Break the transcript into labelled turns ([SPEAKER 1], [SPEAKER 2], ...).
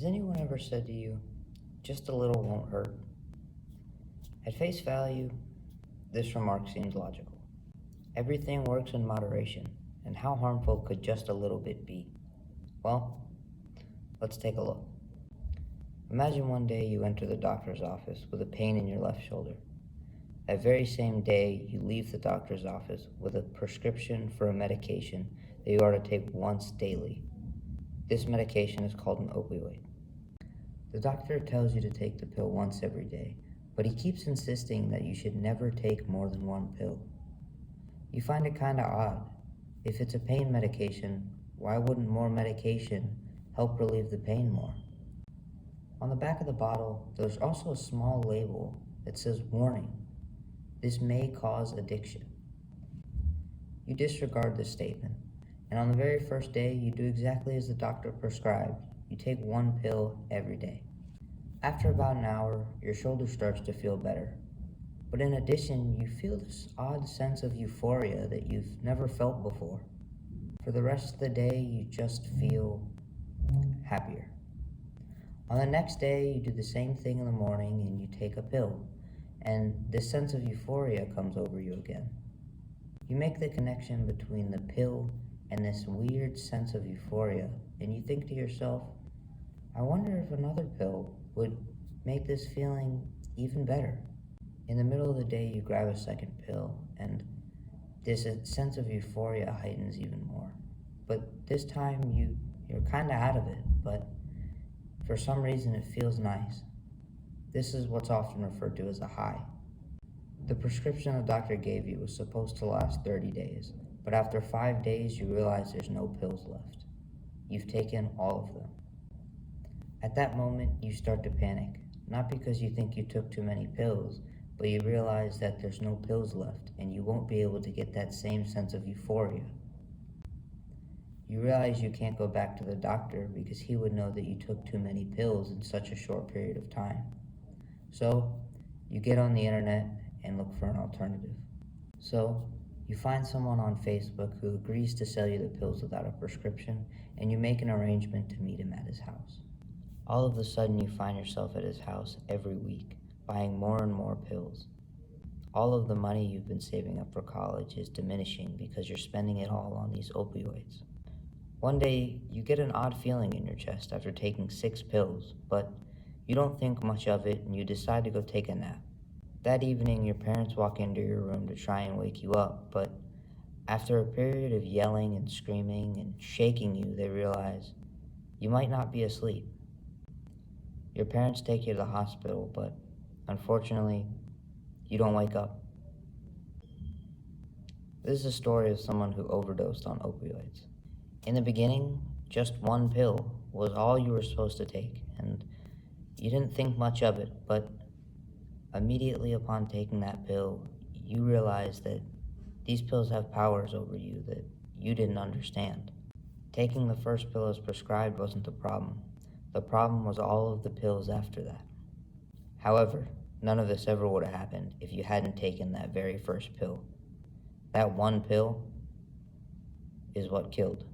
[SPEAKER 1] Has anyone ever said to you, just a little won't hurt? At face value, this remark seems logical. Everything works in moderation, and how harmful could just a little bit be? Well, let's take a look. Imagine one day you enter the doctor's office with a pain in your left shoulder. That very same day, you leave the doctor's office with a prescription for a medication that you are to take once daily. This medication is called an opioid. The doctor tells you to take the pill once every day, but he keeps insisting that you should never take more than one pill. You find it kinda odd. If it's a pain medication, why wouldn't more medication help relieve the pain more? On the back of the bottle, there's also a small label that says, "Warning, this may cause addiction." You disregard this statement, and on the very first day, you do exactly as the doctor prescribed. You take one pill every day. After about an hour, your shoulder starts to feel better. But in addition, you feel this odd sense of euphoria that you've never felt before. For the rest of the day, you just feel happier. On the next day, you do the same thing in the morning and you take a pill, and this sense of euphoria comes over you again. You make the connection between the pill and this weird sense of euphoria, and you think to yourself, I wonder if another pill would make this feeling even better. In the middle of the day, you grab a second pill, and this sense of euphoria heightens even more. But this time, you're kind of out of it, but for some reason, it feels nice. This is what's often referred to as a high. The prescription the doctor gave you was supposed to last 30 days, but after 5 days, you realize there's no pills left. You've taken all of them. At that moment, you start to panic, not because you think you took too many pills, but you realize that there's no pills left and you won't be able to get that same sense of euphoria. You realize you can't go back to the doctor because he would know that you took too many pills in such a short period of time. So, you get on the internet and look for an alternative. So, you find someone on Facebook who agrees to sell you the pills without a prescription, and you make an arrangement to meet him at his house. All of a sudden, you find yourself at his house every week, buying more and more pills. All of the money you've been saving up for college is diminishing because you're spending it all on these opioids. One day, you get an odd feeling in your chest after taking 6 pills, but you don't think much of it and you decide to go take a nap. That evening, your parents walk into your room to try and wake you up, but after a period of yelling and screaming and shaking you, they realize you might not be asleep. Your parents take you to the hospital, but unfortunately, you don't wake up. This is a story of someone who overdosed on opioids. In the beginning, just one pill was all you were supposed to take, and you didn't think much of it, but immediately upon taking that pill, you realized that these pills have powers over you that you didn't understand. Taking the first pill as prescribed wasn't the problem. The problem was all of the pills after that. However, none of this ever would have happened if you hadn't taken that very first pill. That one pill is what killed.